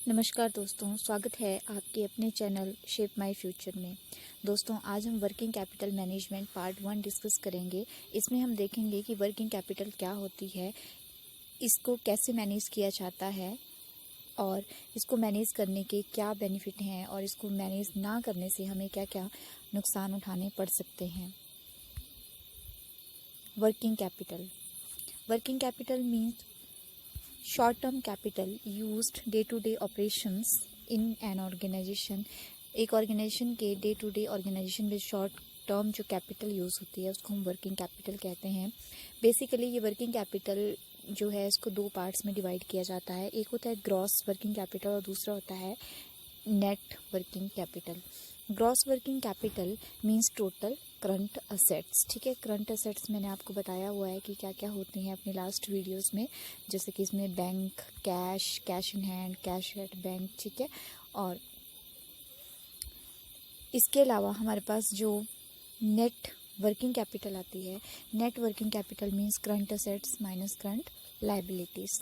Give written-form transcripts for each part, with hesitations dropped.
नमस्कार दोस्तों, स्वागत है आपके अपने चैनल शेप माय फ्यूचर में। दोस्तों, आज हम working capital management part 1 discuss करेंगे। इसमें हम देखेंगे कि वर्किंग कैपिटल क्या होती है, इसको कैसे मैनेज किया जाता है और इसको मैनेज करने के क्या बेनिफिट हैं और इसको मैनेज ना करने से हमें क्या क्या नुकसान उठाने पड़ सकते हैं। Working capital means short-term capital used day-to-day operations in an organization। एक ऑर्गेनाइजेशन के डे टू डे ऑर्गेनाइजेशन में शॉर्ट टर्म जो कैपिटल यूज़ होती है उसको हम वर्किंग कैपिटल कहते हैं। बेसिकली ये वर्किंग कैपिटल जो है इसको दो पार्ट्स में डिवाइड किया जाता है। एक होता है ग्रॉस वर्किंग कैपिटल और दूसरा होता है net working capital. Gross working capital means total current assets. ठीक है, करंट असेट्स मैंने आपको बताया हुआ है कि क्या क्या होती हैं अपनी लास्ट वीडियोस में, जैसे कि इसमें bank, cash in hand, cash at bank. ठीक है, और इसके अलावा हमारे पास जो नेट वर्किंग कैपिटल आती है, net working capital means current assets minus current liabilities.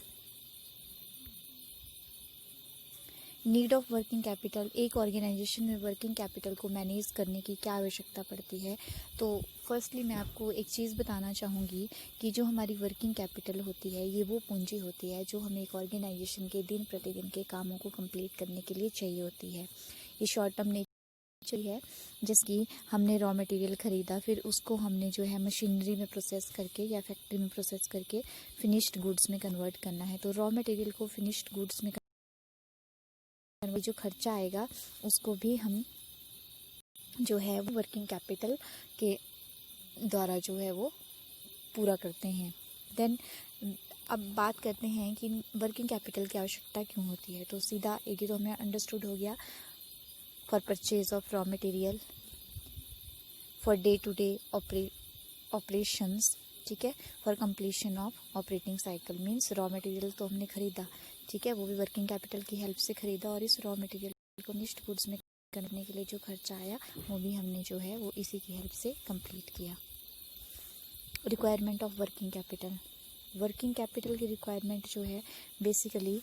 Need of working capital, एक ऑर्गेनाइजेशन में वर्किंग कैपिटल को मैनेज करने की क्या आवश्यकता पड़ती है। तो फर्स्टली मैं आपको एक चीज़ बताना चाहूँगी कि जो हमारी वर्किंग कैपिटल होती है ये वो पूंजी होती है जो हमें एक ऑर्गेनाइजेशन के दिन प्रतिदिन के कामों को कंप्लीट करने के लिए चाहिए होती है। ये शॉर्ट टर्म नेचर है, जैसे कि हमने रॉ मटेरियल ख़रीदा, फिर उसको हमने जो है मशीनरी में प्रोसेस करके या फैक्ट्री में प्रोसेस करके फिनिश्ड गुड्स में कन्वर्ट करना है। तो रॉ मटेरियल को फिनिश्ड गुड्स में जो खर्चा आएगा उसको भी हम जो है वो वर्किंग कैपिटल के द्वारा जो है वो पूरा करते हैं। देन अब बात करते हैं कि वर्किंग कैपिटल की आवश्यकता क्यों होती है। तो सीधा एक ही तो हमें अंडरस्टूड हो गया, for purchase of raw material, for day to day operations. ठीक है, for completion of operating cycle means raw material तो हमने खरीदा, ठीक है, वो भी वर्किंग कैपिटल की हेल्प से खरीदा, और इस रॉ मटेरियल को फिनिश्ड गुड्स में करने के लिए जो खर्चा आया वो भी हमने जो है वो इसी की हेल्प से कंप्लीट किया। Requirement of working capital, working capital की रिक्वायरमेंट जो है बेसिकली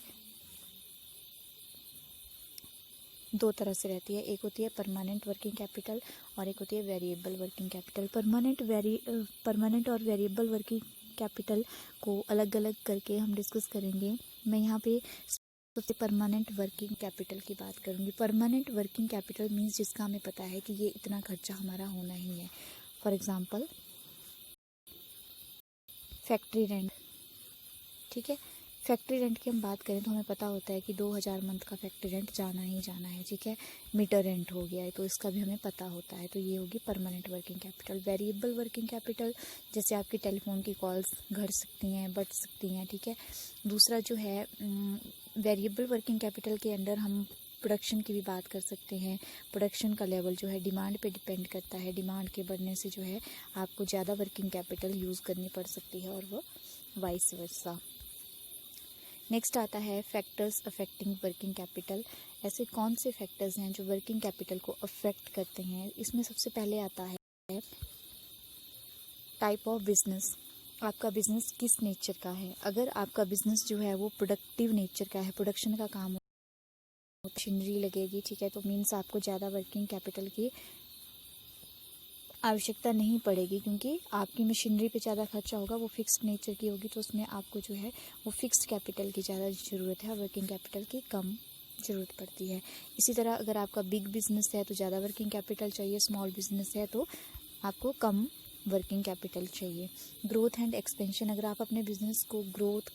दो तरह से रहती है। एक होती है परमानेंट वर्किंग कैपिटल और एक होती है वेरिएबल वर्किंग कैपिटल। परमानेंट और वेरिएबल वर्किंग कैपिटल को अलग अलग करके हम डिस्कस करेंगे। मैं यहाँ पे सबसे परमानेंट वर्किंग कैपिटल की बात करूँगी। परमानेंट वर्किंग कैपिटल मीन्स जिसका हमें पता है कि ये इतना खर्चा हमारा होना ही है। For example factory rent. ठीक है, फैक्ट्री रेंट की हम बात करें तो हमें पता होता है कि 2000 मंथ का फैक्ट्री रेंट जाना ही जाना है। ठीक है, मीटर रेंट हो गया है तो इसका भी हमें पता होता है। तो ये होगी permanent working capital. Variable working capital, जैसे आपकी टेलीफोन की कॉल्स घट सकती हैं, बढ़ सकती हैं। ठीक है, दूसरा जो है वेरिएबल वर्किंग कैपिटल के अंडर हम प्रोडक्शन की भी बात कर सकते हैं। प्रोडक्शन का लेवल जो है डिमांड पे डिपेंड करता है। डिमांड के बढ़ने से जो है आपको ज़्यादा वर्किंग कैपिटल यूज़ करनी पड़ सकती है और वो वाइस वर्सा। नेक्स्ट आता है फैक्टर्स अफेक्टिंग वर्किंग कैपिटल। ऐसे कौन से फैक्टर्स हैं जो वर्किंग कैपिटल को अफेक्ट करते हैं। इसमें सबसे पहले आता है टाइप ऑफ बिजनेस। आपका बिजनेस किस नेचर का है। अगर आपका बिजनेस जो है वो प्रोडक्टिव नेचर का है, प्रोडक्शन का काम, मशीनरी लगेगी, ठीक है, तो मीन्स आपको ज़्यादा वर्किंग कैपिटल की आवश्यकता नहीं पड़ेगी, क्योंकि आपकी मशीनरी पे ज़्यादा खर्चा होगा, वो फिक्स्ड नेचर की होगी, तो उसमें आपको जो है वो फिक्स्ड कैपिटल की ज़्यादा ज़रूरत है, वर्किंग कैपिटल की कम ज़रूरत पड़ती है। इसी तरह अगर आपका बिग बिजनेस है तो ज़्यादा वर्किंग कैपिटल चाहिए, स्मॉल बिजनेस है तो आपको कम वर्किंग कैपिटल चाहिए। ग्रोथ एंड एक्सपेंशन, अगर आप अपने बिजनेस को ग्रोथ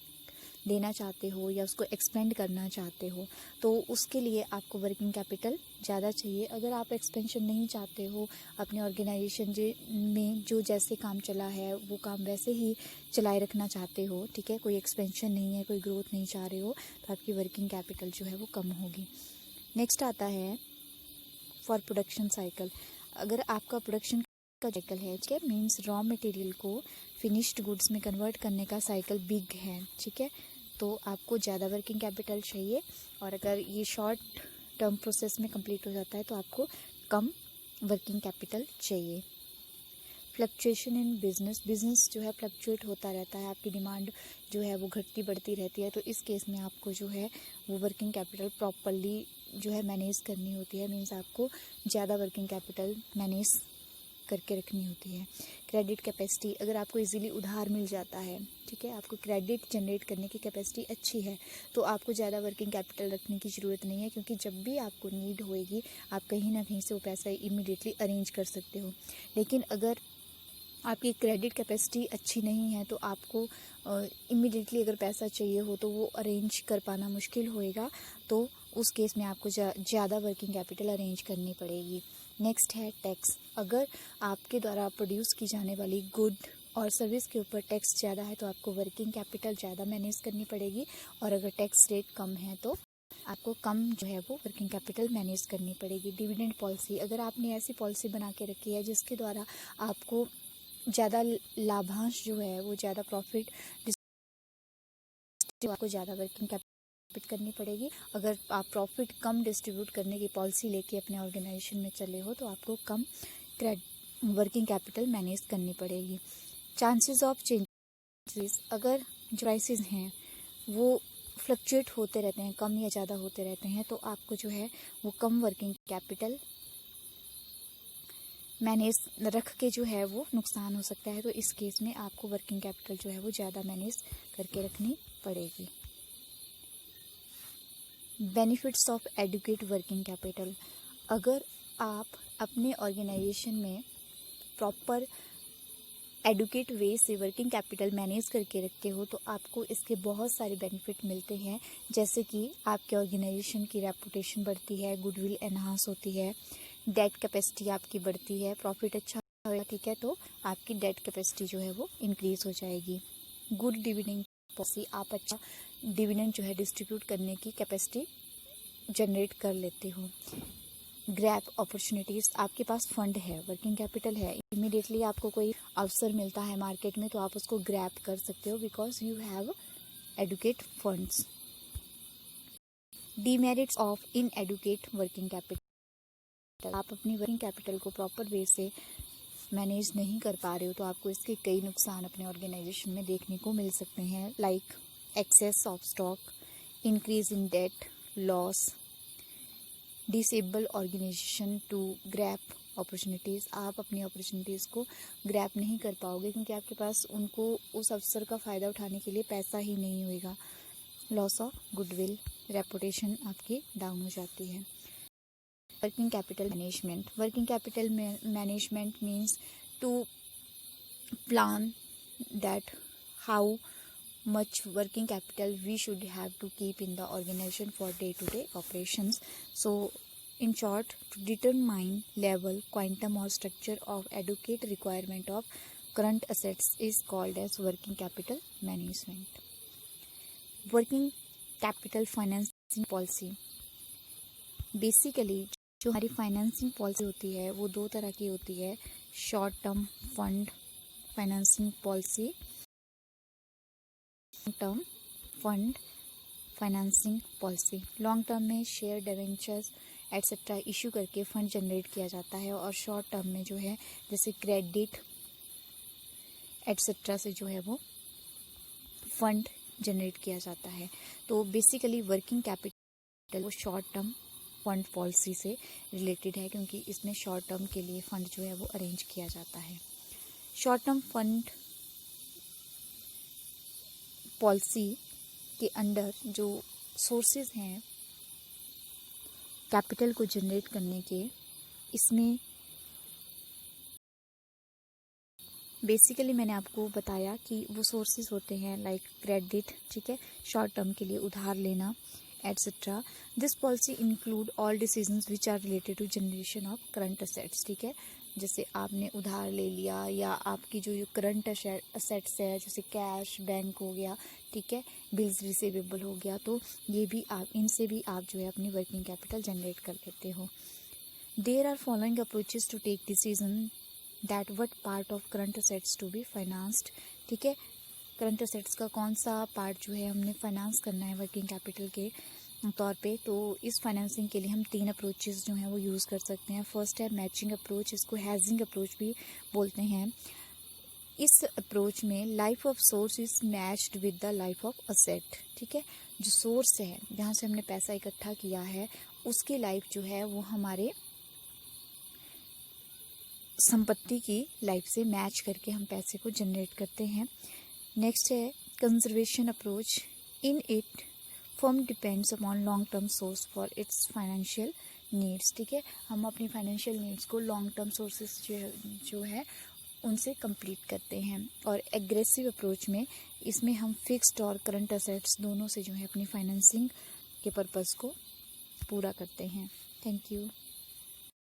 देना चाहते हो या उसको एक्सपेंड करना चाहते हो तो उसके लिए आपको वर्किंग कैपिटल ज़्यादा चाहिए। अगर आप एक्सपेंशन नहीं चाहते हो, अपने ऑर्गेनाइजेशन में जो जैसे काम चला है वो काम वैसे ही चलाए रखना चाहते हो, ठीक है, कोई एक्सपेंशन नहीं है, कोई ग्रोथ नहीं चाह रहे हो, तो आपकी वर्किंग कैपिटल जो है वो कम होगी। नेक्स्ट आता है फॉर प्रोडक्शन साइकिल। अगर आपका प्रोडक्शन का साइकिल है, ठीक है, मीन्स रॉ मटेरियल को फिनिश्ड गुड्स में कन्वर्ट करने का साइकिल बिग है, ठीक है, तो आपको ज़्यादा वर्किंग कैपिटल चाहिए। और अगर ये शॉर्ट टर्म प्रोसेस में कंप्लीट हो जाता है तो आपको कम वर्किंग कैपिटल चाहिए। फ्लक्चुएशन इन बिजनेस जो है फ्लक्चुएट होता रहता है, आपकी डिमांड जो है वो घटती बढ़ती रहती है, तो इस केस में आपको जो है वो वर्किंग कैपिटल प्रॉपरली जो है मैनेज करनी होती है। मीन्स आपको ज़्यादा वर्किंग कैपिटल मैनेज करके रखनी होती है। क्रेडिट कैपेसिटी, अगर आपको इजीली उधार मिल जाता है, ठीक है, आपको क्रेडिट जनरेट करने की कैपेसिटी अच्छी है, तो आपको ज़्यादा वर्किंग कैपिटल रखने की ज़रूरत नहीं है, क्योंकि जब भी आपको नीड होएगी आप कहीं ना कहीं से वो पैसा इमीडिएटली अरेंज कर सकते हो। लेकिन अगर आपकी क्रेडिट कैपेसिटी अच्छी नहीं है तो आपको इमीडिएटली अगर पैसा चाहिए हो तो वो अरेंज कर पाना मुश्किल होएगा, तो उस केस में आपको ज़्यादा वर्किंग कैपिटल अरेंज करनी पड़ेगी। नेक्स्ट है टैक्स। अगर आपके द्वारा प्रोड्यूस की जाने वाली गुड और सर्विस के ऊपर टैक्स ज़्यादा है तो आपको वर्किंग कैपिटल ज़्यादा मैनेज करनी पड़ेगी, और अगर टैक्स रेट कम है तो आपको कम जो है वो वर्किंग कैपिटल मैनेज करनी पड़ेगी। डिविडेंड पॉलिसी, अगर आपने ऐसी पॉलिसी बना के रखी है जिसके द्वारा आपको ज़्यादा लाभांश जो है वो ज़्यादा प्रॉफिट, आपको ज़्यादा वर्किंग कैपिटल करनी पड़ेगी। अगर आप प्रॉफिट कम डिस्ट्रीब्यूट करने की पॉलिसी लेके अपने ऑर्गेनाइजेशन में चले हो तो आपको कम वर्किंग कैपिटल मैनेज करनी पड़ेगी। चांसेस ऑफ चेंजेस, अगर जो प्राइसेस हैं वो फ्लक्चुएट होते रहते हैं, कम या ज़्यादा होते रहते हैं, तो आपको जो है वो कम वर्किंग कैपिटल मैनेज रख के जो है वो नुकसान हो सकता है, तो इस केस में आपको वर्किंग कैपिटल जो है वो ज़्यादा मैनेज करके रखनी पड़ेगी। Benefits of adequate working capital, अगर आप अपने ऑर्गेनाइजेशन में प्रॉपर एडुकेट वे से वर्किंग कैपिटल मैनेज करके रखते हो तो आपको इसके बहुत सारे बेनिफिट मिलते हैं, जैसे कि आपके ऑर्गेनाइजेशन की रेपुटेशन बढ़ती है, गुडविल एनहांस होती है, डेट कैपेसिटी आपकी बढ़ती है, प्रॉफिट अच्छा होगा, ठीक है, तो आपकी डेट कैपेसिटी जो है वो इंक्रीज हो जाएगी। गुड डिविडेंड पॉलिसी, आप अच्छा डिविडेंड जो है डिस्ट्रीब्यूट करने की कैपेसिटी जनरेट कर लेते हो। ग्रैब अपॉर्चुनिटीज़, आपके पास फंड है, वर्किंग कैपिटल है, इमीडिएटली आपको कोई अवसर मिलता है मार्केट में तो आप उसको ग्रैब कर सकते हो because you have adequate funds. Demerits of inadequate working capital, आप अपनी वर्किंग कैपिटल को प्रॉपर वे से मैनेज नहीं कर पा रहे हो तो आपको इसके कई नुकसान अपने ऑर्गेनाइजेशन में देखने को मिल सकते हैं, like excess of stock, increase in debt, loss, disable organisation to grab opportunities, आप अपनी अपॉर्चुनिटीज़ को ग्रैब नहीं कर पाओगे क्योंकि आपके पास उनको उस अवसर का फ़ायदा उठाने के लिए पैसा ही नहीं होएगा। लॉस ऑफ गुडविल, रेपुटेशन आपकी डाउन हो जाती है। Working capital management, working capital management means to plan that how much working capital we should have to keep in the organization for day-to-day operations. So in short, to determine level, quantum or structure of adequate requirement of current assets is called as working capital management. Working capital financing policy, basically जो हमारी financing policy होती है वो दो तरह की होती है, short term fund financing policy, term fund financing policy. Long term में शेयर डिवेंचर्स एटसेट्रा इशू करके फंड जनरेट किया जाता है, और शॉर्ट टर्म में जो है जैसे क्रेडिट एटसेट्रा से जो है वो फंड जनरेट किया जाता है। तो बेसिकली वर्किंग कैपिटल वो शॉर्ट टर्म फंड पॉलिसी से रिलेटेड है क्योंकि इसमें शॉर्ट टर्म के लिए फंड जो है वो अरेंज किया जाता है। शॉर्ट टर्म फंड पॉलिसी के अंडर जो सोर्सेज हैं कैपिटल को जनरेट करने के, इसमें बेसिकली मैंने आपको बताया कि वो सोर्सेज होते हैं लाइक क्रेडिट, ठीक है, शॉर्ट टर्म के लिए उधार लेना etcetera. This policy include all decisions which are related to generation of current assets, ठीक है, जैसे आपने उधार ले लिया या आपकी जो करंट असेट्स है जैसे कैश बैंक हो गया, ठीक है, बिल्स रिसीवेबल हो गया, तो ये भी आप इनसे भी आप जो है अपनी वर्किंग कैपिटल जनरेट कर लेते हो। There are following approaches to take decision that what part of current assets to be financed, ठीक है, करंट असेट्स का कौन सा पार्ट जो है हमने फाइनेंस करना है वर्किंग कैपिटल के तौर पे। तो इस फाइनेंसिंग के लिए हम 3 अप्रोचेस जो हैं वो यूज़ कर सकते हैं। फर्स्ट है मैचिंग अप्रोच, इसको हेजिंग अप्रोच भी बोलते हैं। इस अप्रोच में life of source is matched with the life of asset, ठीक है। जो सोर्स है जहाँ से हमने पैसा इकट्ठा किया है उसकी लाइफ जो है वो हमारे संपत्ति की लाइफ से मैच करके हम पैसे को जनरेट करते हैं। नेक्स्ट है conservation approach, in it firm depends upon long term source for its financial needs, ठीक है। हम अपनी फाइनेंशियल नीड्स को लॉन्ग टर्म सोर्सेस जो है उनसे कंप्लीट करते हैं। और एग्रेसिव अप्रोच में इसमें हम फिक्स्ड और करंट असेट्स दोनों से जो है अपनी फाइनेंसिंग के पर्पस को पूरा करते हैं। Thank you.